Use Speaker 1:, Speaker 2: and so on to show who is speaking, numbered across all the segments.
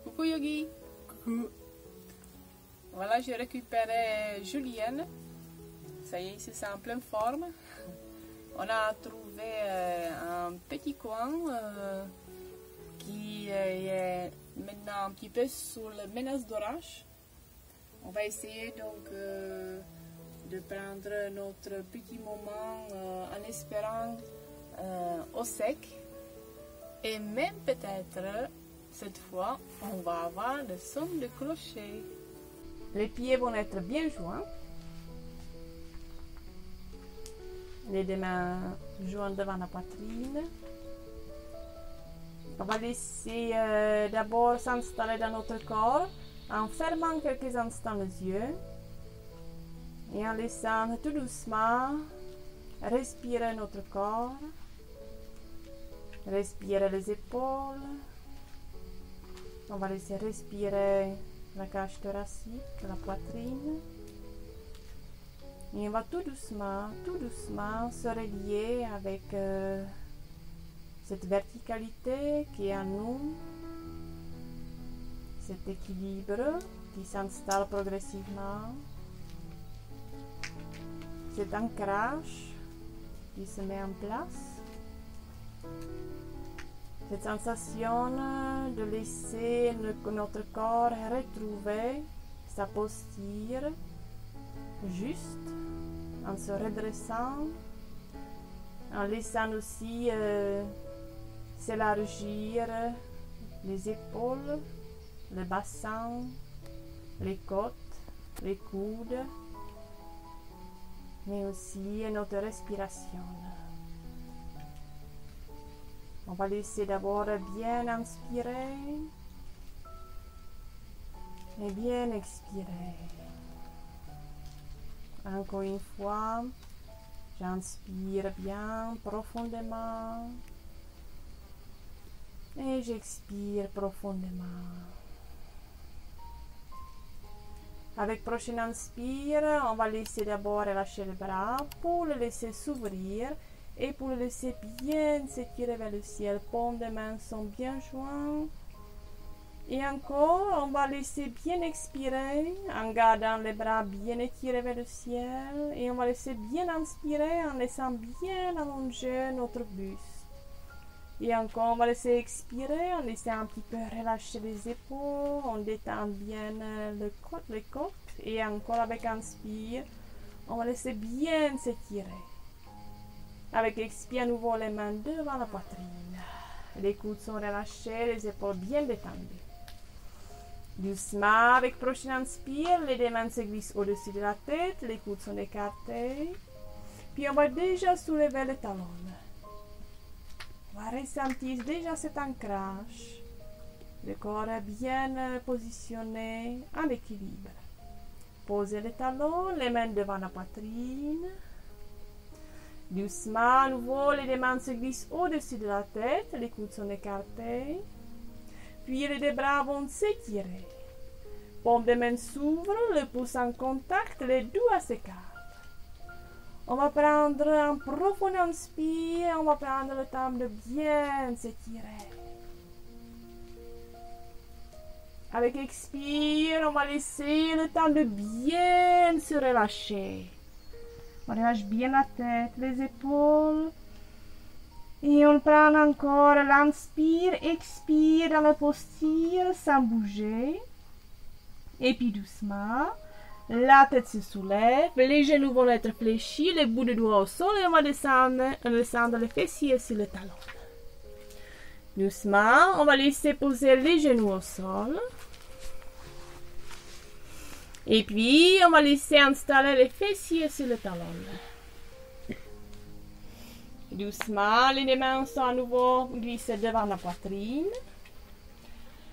Speaker 1: Coucou Yogi. Coucou. Voilà, j'ai récupéré Julienne. Ça y est, ici c'est en pleine forme. On a trouvé un petit coin qui est maintenant un petit peu sous la menace d'orage. On va essayer donc de prendre notre petit moment en espérant au sec. Et même peut-être, cette fois, on va avoir le son de clocher. Les pieds vont être bien joints. Les deux mains jointes devant la poitrine. On va laisser d'abord s'installer dans notre corps en fermant quelques instants les yeux et en laissant tout doucement respirer notre corps, respirer les épaules. On va laisser respirer la cage thoracique, la poitrine. Et on va tout doucement se relier avec cette verticalité qui est en nous, cet équilibre qui s'installe progressivement, cet ancrage qui se met en place, cette sensation de laisser notre corps retrouver sa posture juste, en se redressant, en laissant aussi s'élargir les épaules, le bassin, les côtes, les coudes, mais aussi notre respiration. On va laisser d'abord bien inspirer et bien expirer. Encore une fois, j'inspire bien profondément et j'expire profondément. Avec prochain inspire, on va laisser d'abord relâcher les bras pour le laisser s'ouvrir et pour le laisser bien s'étirer vers le ciel. Paumes de main sont bien joints. Et encore, on va laisser bien expirer en gardant les bras bien étirés vers le ciel. Et on va laisser bien inspirer en laissant bien allonger notre buste. Et encore, on va laisser expirer en laissant un petit peu relâcher les épaules. On détend bien les côtes. Et encore avec inspire, on va laisser bien s'étirer. Avec expire, à nouveau les mains devant la poitrine. Les coudes sont relâchés, les épaules bien détendues. Doucement, avec prochain inspire, les deux mains se glissent au-dessus de la tête, les coudes sont écartés. Puis on va déjà soulever les talons. On va ressentir déjà cet ancrage. Le corps est bien positionné, en équilibre. Posez les talons, les mains devant la poitrine. Doucement, à nouveau, les deux mains se glissent au-dessus de la tête, les coudes sont écartés. Puis les deux bras vont s'étirer. Paume de main s'ouvre, le pouce en contact, les doigts s'écartent. On va prendre un profond inspire, on va prendre le temps de bien s'étirer. Avec expire, on va laisser le temps de bien se relâcher. On relâche bien la tête, les épaules. Et on prend encore l'inspire, expire dans la posture sans bouger. Et puis doucement, la tête se soulève, les genoux vont être fléchis, les bouts de doigts au sol et on va descendre les fessiers sur le talon. Doucement, on va laisser poser les genoux au sol. Et puis, on va laisser installer les fessiers sur le talon. Doucement, les deux mains sont à nouveau glissées devant la poitrine.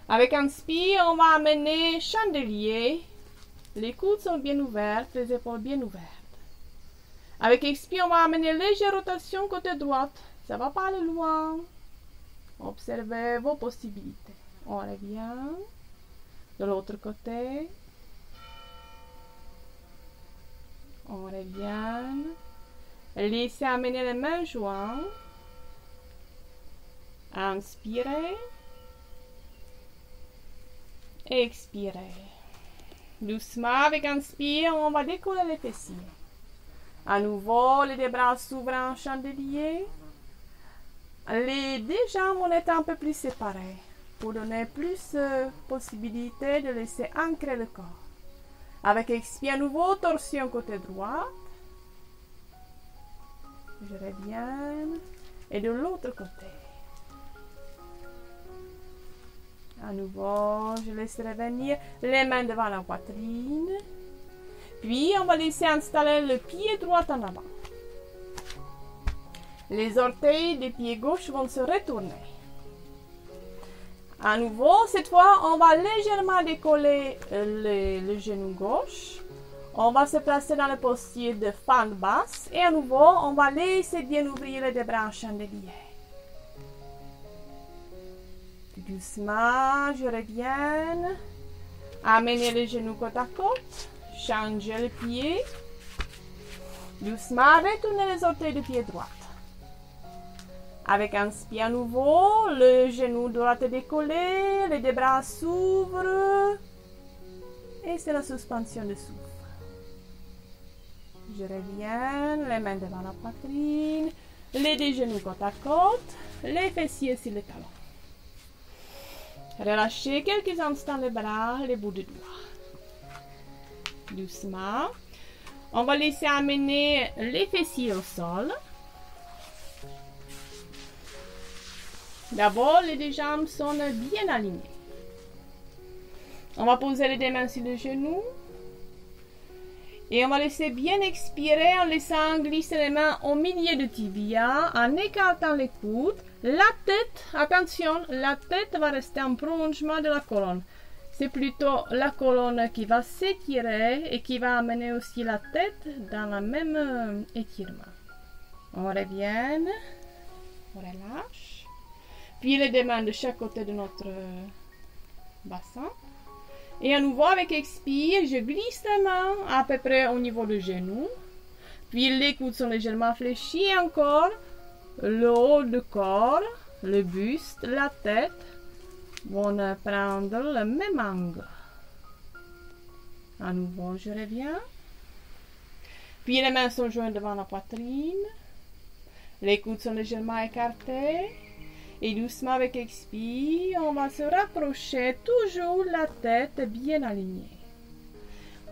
Speaker 1: Avec inspire, on va amener chandelier. Les coudes sont bien ouverts, les épaules bien ouvertes. Avec expire, on va amener légère rotation côté droite. Ça va pas aller loin. Observez vos possibilités. On revient de l'autre côté. On revient. Laissez amener les mains jointes. Inspirez. et expirer. Doucement, avec inspire, on va décoller les fessiers. À nouveau, les deux bras s'ouvrent en chandelier. Les deux jambes vont être un peu plus séparées pour donner plus de possibilité de laisser ancrer le corps. Avec expire à nouveau, torsion côté droit. Je reviens. Et de l'autre côté. À nouveau, je laisse revenir les mains devant la poitrine. Puis, on va laisser installer le pied droit en avant. Les orteils du pied gauche vont se retourner. À nouveau, cette fois, on va légèrement décoller le genou gauche. On va se placer dans la posture de fente basse. Et à nouveau, on va laisser bien ouvrir les deux bras en chandelier. Doucement, je reviens. Amenez les genoux côte à côte. Changez le pied. Doucement, retournez les orteils du pied droit. Avec inspire à nouveau, le genou droit est décollé, les deux bras s'ouvrent. Et c'est la suspension de souffle. Je reviens, les mains devant la poitrine, les deux genoux côte à côte, les fessiers sur le talon. Relâchez quelques instants les bras, les bouts de doigts. Doucement. On va laisser amener les fessiers au sol. D'abord, les deux jambes sont bien alignées. On va poser les deux mains sur le genou. Et on va laisser bien expirer en laissant glisser les mains au milieu du tibia, en écartant les coudes. La tête, attention, la tête va rester en prolongement de la colonne. C'est plutôt la colonne qui va s'étirer et qui va amener aussi la tête dans le même étirement. On revient, on relâche. Puis les deux mains de chaque côté de notre bassin. Et à nouveau, avec expire, je glisse les mains à peu près au niveau du genou. Puis les coudes sont légèrement fléchis. Et encore, le haut du corps, le buste, la tête vont prendre le même angle. À nouveau, je reviens. Puis les mains sont jointes devant la poitrine. Les coudes sont légèrement écartés. Et doucement avec expire, on va se rapprocher, toujours la tête bien alignée.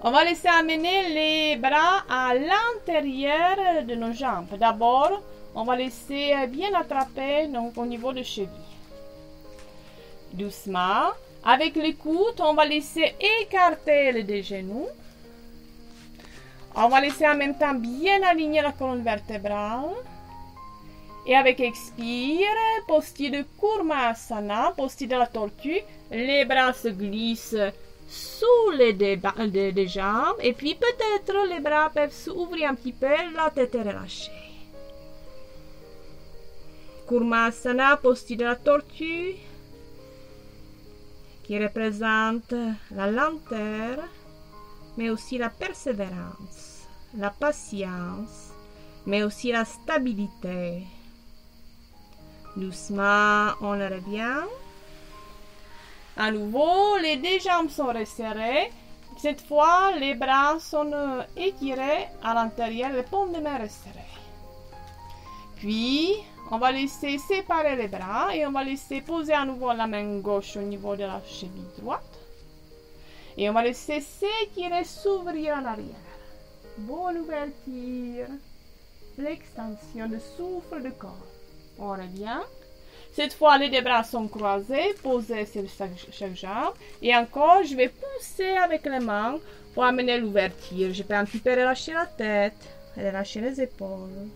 Speaker 1: On va laisser amener les bras à l'intérieur de nos jambes. D'abord, on va laisser bien attraper donc, au niveau des chevilles. Doucement, avec les coudes, on va laisser écarter les deux genoux. On va laisser en même temps bien aligner la colonne vertébrale. Et avec expire, posture de Kurmasana, posture de la tortue, les bras se glissent sous les deux jambes. Et puis peut-être les bras peuvent s'ouvrir un petit peu, la tête est relâchée. Kurmasana, posture de la tortue, qui représente la lenteur, mais aussi la persévérance, la patience, mais aussi la stabilité. Doucement, on revient. À nouveau, les deux jambes sont resserrées. Cette fois, les bras sont étirés à l'intérieur, les paumes de main resserrées. Puis, on va laisser séparer les bras et on va laisser poser à nouveau la main gauche au niveau de la cheville droite. Et on va laisser s'étirer, s'ouvrir en arrière. Bonne ouverture. L'extension de souffle du corps. On revient. Cette fois, les deux bras sont croisés, posés sur chaque jambe. Et encore, je vais pousser avec les mains pour amener l'ouverture. Je peux un petit peu relâcher la tête, relâcher les épaules.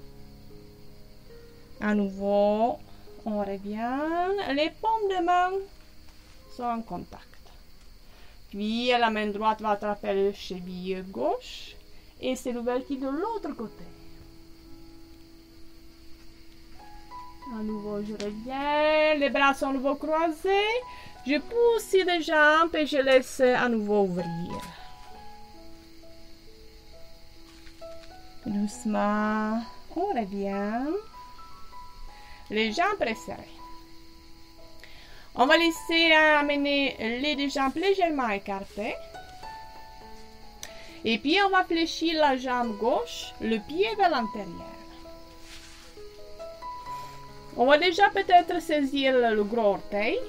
Speaker 1: À nouveau, on revient. Les paumes de main sont en contact. Puis, la main droite va attraper le cheville gauche. Et c'est l'ouverture de l'autre côté. À nouveau, je reviens. Les bras sont à nouveau croisés. Je pousse sur les jambes et je laisse à nouveau ouvrir. Doucement, on revient. Les jambes resserrées. On va laisser amener les deux jambes légèrement écartées. Et puis on va fléchir la jambe gauche, le pied vers l'intérieur. On va déjà peut-être saisir le gros orteil.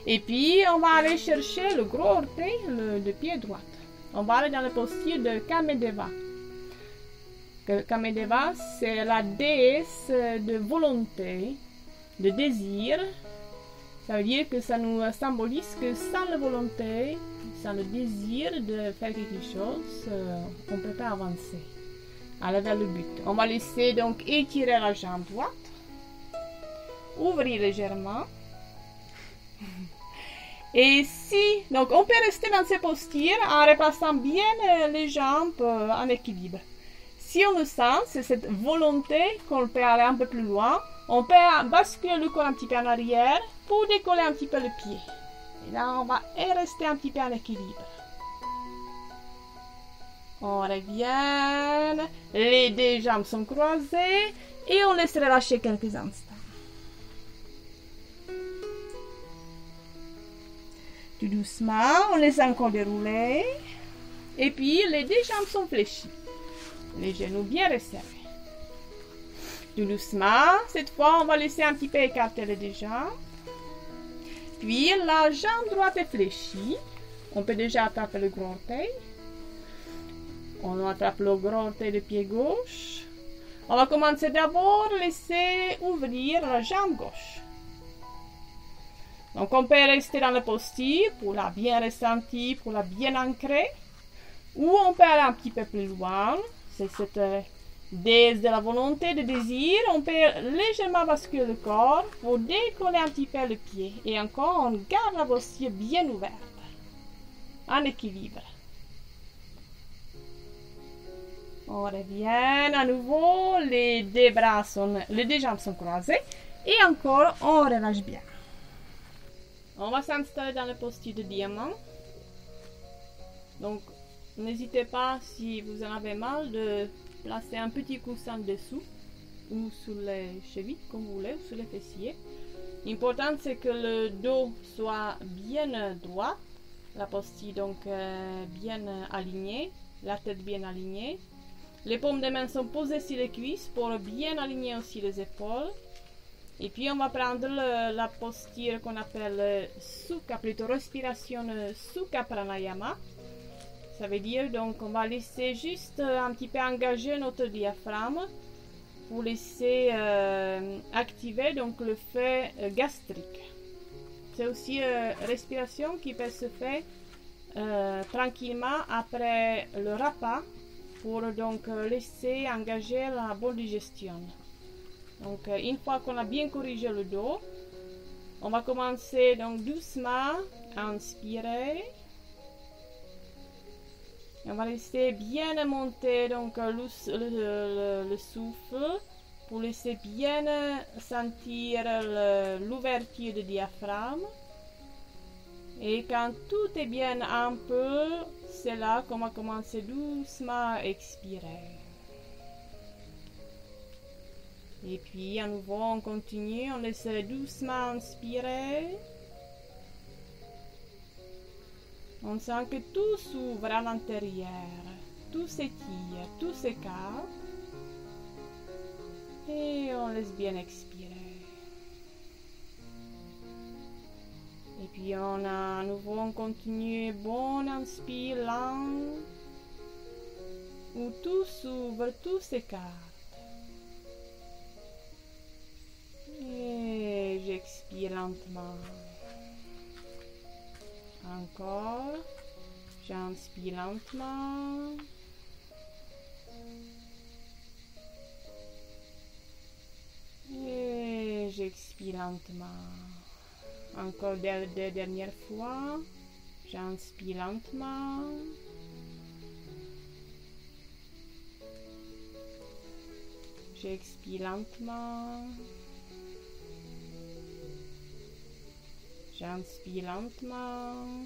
Speaker 1: Et puis on va aller chercher le gros orteil, le pied droit. On va aller dans la posture de Kamedeva. Kamedeva, c'est la déesse de volonté, de désir. Ça veut dire que ça nous symbolise que sans la volonté, sans le désir de faire quelque chose, on ne peut pas avancer, aller vers le but. On va laisser donc étirer la jambe droite, ouvrir légèrement. Et si, donc on peut rester dans ces postures en repassant bien les jambes en équilibre. Si on le sent, c'est cette volonté qu'on peut aller un peu plus loin. On peut basculer le corps un petit peu en arrière pour décoller un petit peu le pied. Et là, on va rester un petit peu en équilibre. On revient. Les deux jambes sont croisées. Et on laisse relâcher quelques instants. Tout doucement, on laisse encore dérouler. Et puis, les deux jambes sont fléchies. Les genoux bien resserrés. Tout doucement, cette fois, on va laisser un petit peu écarter les deux jambes. Puis, la jambe droite est fléchie. On peut déjà attraper le gros orteil. On attrape le gros orteil du pied gauche. On va commencer d'abord à laisser ouvrir la jambe gauche. Donc, on peut rester dans la posture pour la bien ressentir, pour la bien ancrer. Ou on peut aller un petit peu plus loin. C'est cette déesse de la volonté, de désir. On peut légèrement basculer le corps pour décoller un petit peu le pied. Et encore, on garde la posture bien ouverte, en équilibre. On revient à nouveau, les deux jambes sont croisées. Et encore, on relâche bien. On va s'installer dans la posture de diamant. Donc, n'hésitez pas, si vous en avez mal, de placer un petit coussin dessous ou sous les chevilles, comme vous voulez, ou sous les fessiers. L'important, c'est que le dos soit bien droit, la posture donc bien alignée, la tête bien alignée. Les paumes des mains sont posées sur les cuisses pour bien aligner aussi les épaules. Et puis on va prendre la posture qu'on appelle Sukha, plutôt respiration Sukha Pranayama. Ça veut dire donc on va laisser juste un petit peu engager notre diaphragme pour laisser activer donc le fait gastrique. C'est aussi respiration qui peut se faire tranquillement après le repas pour donc laisser engager la bonne digestion. Donc une fois qu'on a bien corrigé le dos, on va commencer donc doucement à inspirer. On va laisser bien monter donc le souffle pour laisser bien sentir l'ouverture du diaphragme. Et quand tout est bien un peu, c'est là qu'on va commencer doucement à expirer. Et puis à nouveau on continue, on laisse doucement inspirer. On sent que tout s'ouvre à l'intérieur, tout s'étire, tout s'écarte. Et on laisse bien expirer. Et puis à nouveau on continue, bon inspire lent, où tout s'ouvre, tout s'écarte. Et j'expire lentement. Encore. J'inspire lentement. Et j'expire lentement. Encore deux dernières fois. J'inspire lentement. J'expire lentement. J'inspire lentement.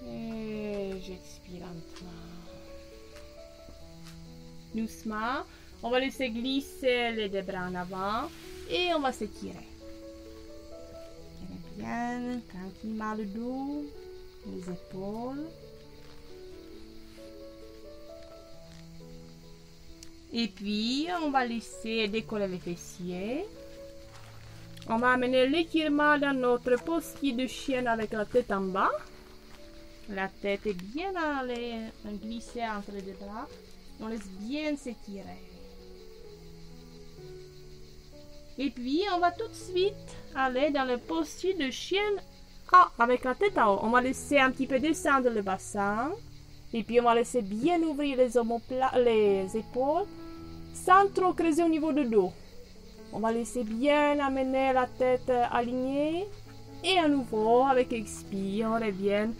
Speaker 1: Et j'expire lentement. Doucement, On va laisser glisser les deux bras en avant et on va s'étirer. Tirez bien, tranquillement le dos, les épaules. Et puis, on va laisser décoller les fessiers. On va amener l'étirement dans notre posture de chien avec la tête en bas. La tête est bien glissée entre les deux bras. On laisse bien s'étirer. Et puis, on va tout de suite aller dans le posture de chien avec la tête en haut. On va laisser un petit peu descendre le bassin. Et puis, on va laisser bien ouvrir les épaules sans trop creuser au niveau du dos. On va laisser bien amener la tête alignée. Et à nouveau, avec expire, on revient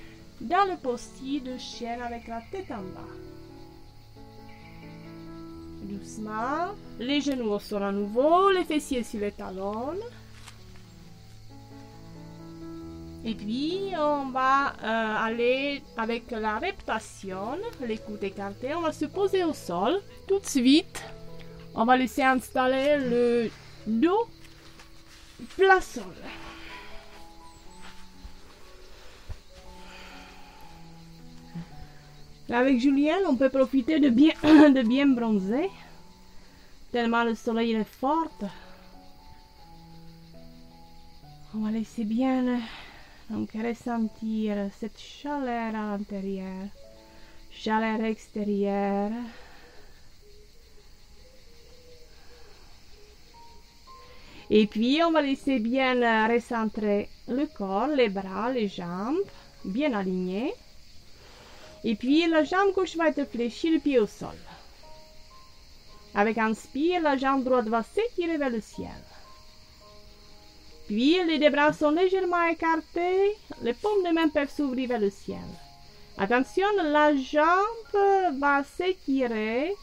Speaker 1: dans le posture de chien avec la tête en bas. Doucement, les genoux au sol à nouveau, les fessiers sur les talons. Et puis, on va aller avec la reptation, les coudes écartés. On va se poser au sol. Tout de suite, on va laisser installer le dos plat sol. Avec Julien, on peut profiter de bien bronzer, tellement le soleil est fort. On va laisser bien donc ressentir cette chaleur à l'intérieur, chaleur extérieure. Et puis, on va laisser bien recentrer le corps, les bras, les jambes, bien alignés. Et puis, la jambe gauche va être fléchie, le pied au sol. Avec inspire, la jambe droite va s'étirer vers le ciel. Puis, les deux bras sont légèrement écartés, les paumes de main peuvent s'ouvrir vers le ciel. Attention, la jambe va s'étirer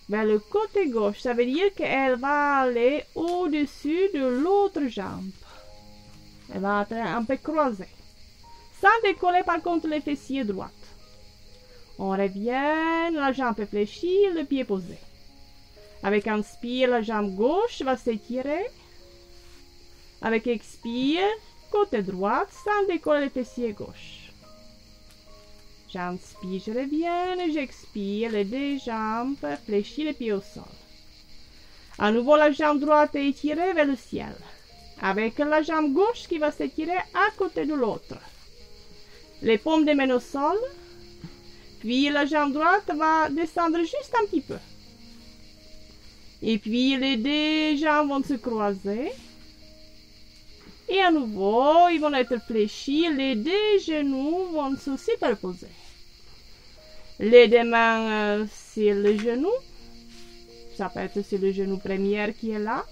Speaker 1: vers le côté gauche. Ça veut dire qu'elle va aller au-dessus de l'autre jambe. Elle va être un peu croisée. Sans décoller par contre les fessiers droits. On revient, la jambe est fléchie, le pied posé. Avec inspire, la jambe gauche va s'étirer. Avec expire, côté droit, sans décoller les fessiers gauche. J'inspire, je reviens, et j'expire, les deux jambes fléchies, les pieds au sol. À nouveau, la jambe droite est étirée vers le ciel. Avec la jambe gauche qui va s'étirer à côté de l'autre. Les paumes des mains au sol. Puis la jambe droite va descendre juste un petit peu. Et puis les deux jambes vont se croiser. Et à nouveau, ils vont être fléchis. Les deux genoux vont se superposer. Les deux mains sur le genou. Ça peut être sur le genou premier qui est là.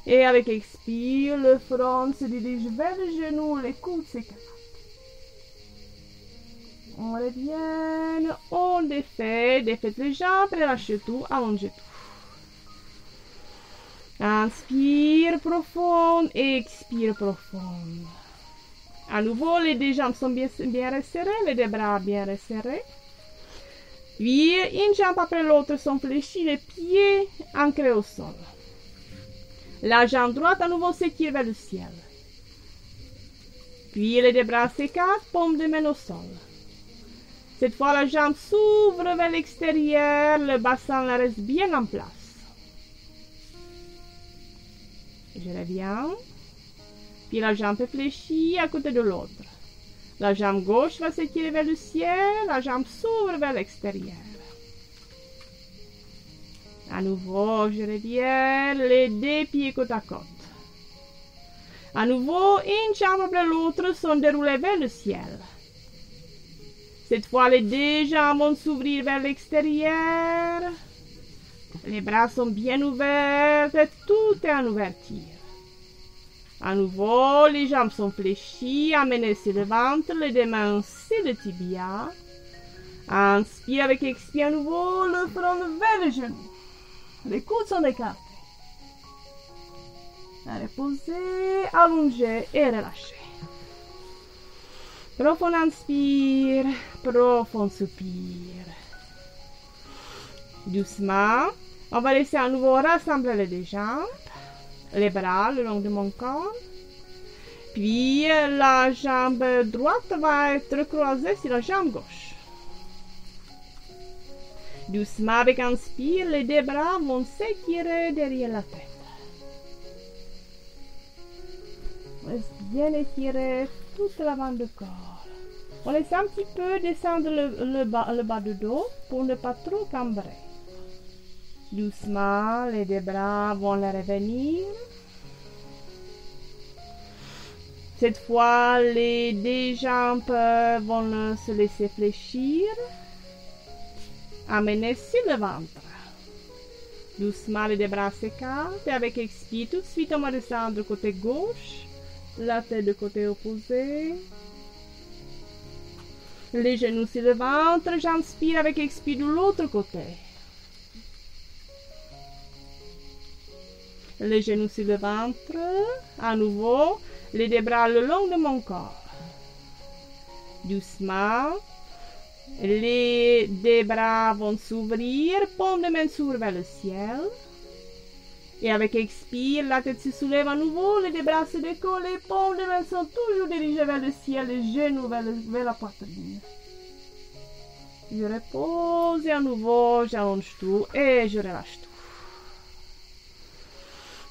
Speaker 1: Et avec expire, le front se dirige vers le genou, les coudes s'écartent. On revient, on défait les jambes, relâchez tout, allongez tout. Inspire profond, expire profond. À nouveau, les deux jambes sont bien resserrées, les deux bras bien resserrés. Puis, une jambe après l'autre sont fléchis, les pieds ancrés au sol. La jambe droite à nouveau s'étire vers le ciel. Puis, les deux bras s'écartent, paume de main au sol. Cette fois, la jambe s'ouvre vers l'extérieur, le bassin reste bien en place. Je reviens. Puis la jambe est fléchie à côté de l'autre. La jambe gauche va s'étirer vers le ciel, la jambe s'ouvre vers l'extérieur. À nouveau, je reviens, les deux pieds côte à côte. À nouveau, une jambe après l'autre sont déroulées vers le ciel. Cette fois, les deux jambes vont s'ouvrir vers l'extérieur. Les bras sont bien ouverts et tout est en ouverture. À nouveau, les jambes sont fléchies, amenées sur le ventre, les deux mains sur le tibia. Inspire avec expire à nouveau, le front vers le genou. Les coudes sont écartés. Reposez, allongez et relâchez. Profond inspire, profond soupir. Doucement, On va laisser à nouveau rassembler les deux jambes, les bras le long de mon corps. Puis la jambe droite va être croisée sur la jambe gauche. Doucement avec inspire, les deux bras vont s'étirer derrière la tête. Laisse bien étirer toute la bande du corps. On laisse un petit peu descendre le bas du dos pour ne pas trop cambrer. Doucement, les deux bras vont les revenir. Cette fois, les deux jambes vont se laisser fléchir. Amener sur le ventre. Doucement, les deux bras s'écartent et avec expire, tout de suite, on va descendre côté gauche, la tête du côté opposé. Les genoux sur le ventre, j'inspire avec expire de l'autre côté. Les genoux sur le ventre, à nouveau, les deux bras le long de mon corps. Doucement, les deux bras vont s'ouvrir, paume de main s'ouvre vers le ciel. Et avec expire, la tête se soulève à nouveau, les deux bras se décollent, les paumes de main sont toujours dirigées vers le ciel, les genoux vers la poitrine. Je repose et à nouveau, j'allonge tout et je relâche tout.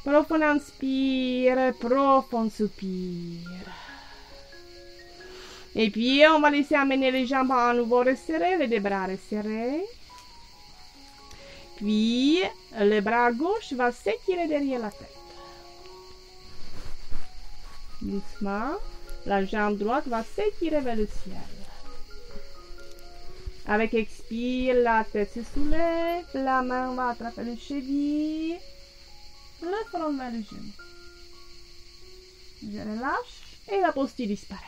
Speaker 1: Profond inspire, profond soupir. Et puis, on va laisser amener les jambes à nouveau resserrées, les deux bras resserrés. Puis, le bras gauche va s'étirer derrière la tête. Doucement, la jambe droite va s'étirer vers le ciel. Avec expire, la tête se soulève, la main va attraper le cheville, le front vers le genou. Je relâche et la posture disparaît.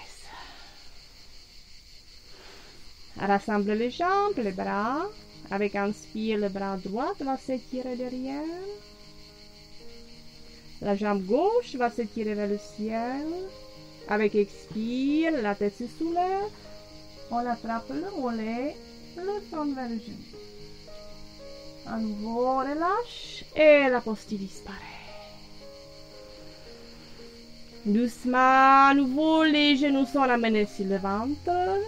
Speaker 1: Rassemble les jambes, les bras. Avec inspire, le bras droit va s'étirer derrière. La jambe gauche va s'étirer vers le ciel. Avec expire, la tête se soulève. On attrape le mollet, le front vers le genou. À nouveau, on relâche et la posture disparaît. Doucement, à nouveau, les genoux sont ramenés sur le ventre.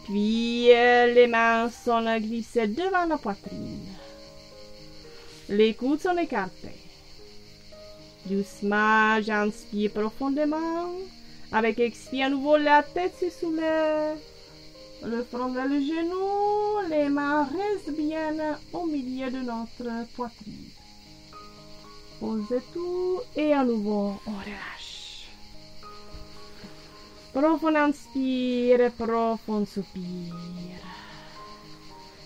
Speaker 1: Puis, les mains sont glissées devant la poitrine. Les coudes sont écartés. Doucement, j'inspire profondément. Avec expire, à nouveau, la tête se soulève. Le front vers le genou. Les mains restent bien au milieu de notre poitrine. Posez tout et à nouveau, on relâche. Profond inspire, profond soupir.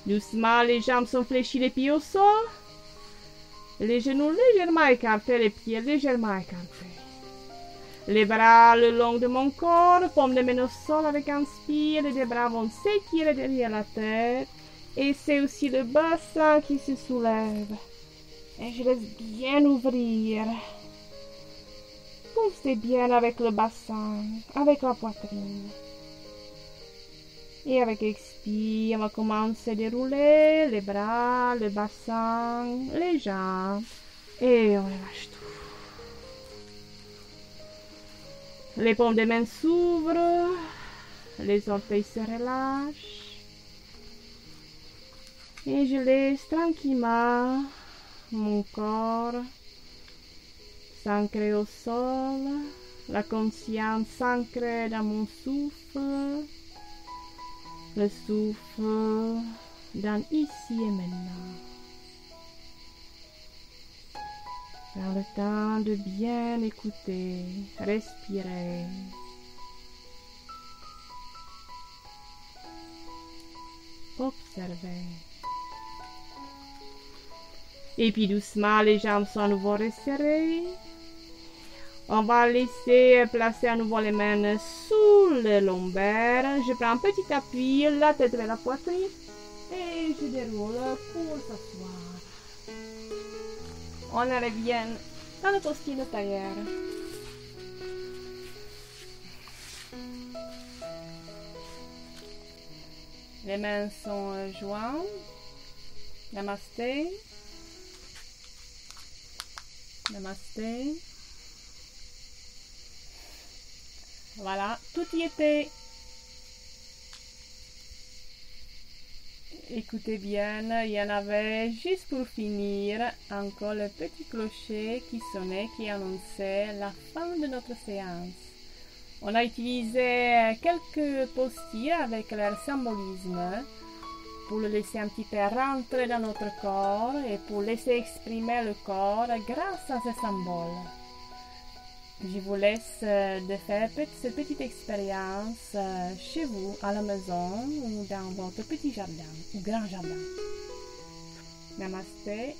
Speaker 1: Doucement, les jambes sont fléchies, les pieds au sol. Les genoux légèrement écartés, les pieds légèrement écartés. Les bras le long de mon corps, paume de main au sol avec inspire. Les deux bras vont s'étirer derrière la tête. Et c'est aussi le bassin qui se soulève. Et je laisse bien ouvrir. Poussez bien avec le bassin, avec la poitrine. Et avec expire, on va commencer à dérouler les bras, le bassin, les jambes. Et on relâche tout. Les paumes des mains s'ouvrent. Les orteils se relâchent. Et je laisse tranquillement mon corps s'ancrer au sol, la conscience s'ancre dans mon souffle, le souffle dans ici et maintenant. Prends le temps de bien écouter, respirer. Observer. Et puis doucement, les jambes sont à nouveau resserrées. On va laisser placer à nouveau les mains sous le lombaire. Je prends un petit appui, la tête vers la poitrine. Et je déroule pour s'asseoir. On revient dans la posture de tailleur. Les mains sont jointes. Namasté. Namasté. Voilà, tout y était. Écoutez bien, il y en avait juste pour finir encore le petit clocher qui sonnait, qui annonçait la fin de notre séance. On a utilisé quelques postures avec leur symbolisme pour le laisser un petit peu rentrer dans notre corps et pour laisser exprimer le corps grâce à ces symboles. Je vous laisse de faire cette petite expérience chez vous, à la maison ou dans votre petit jardin ou grand jardin. Namasté.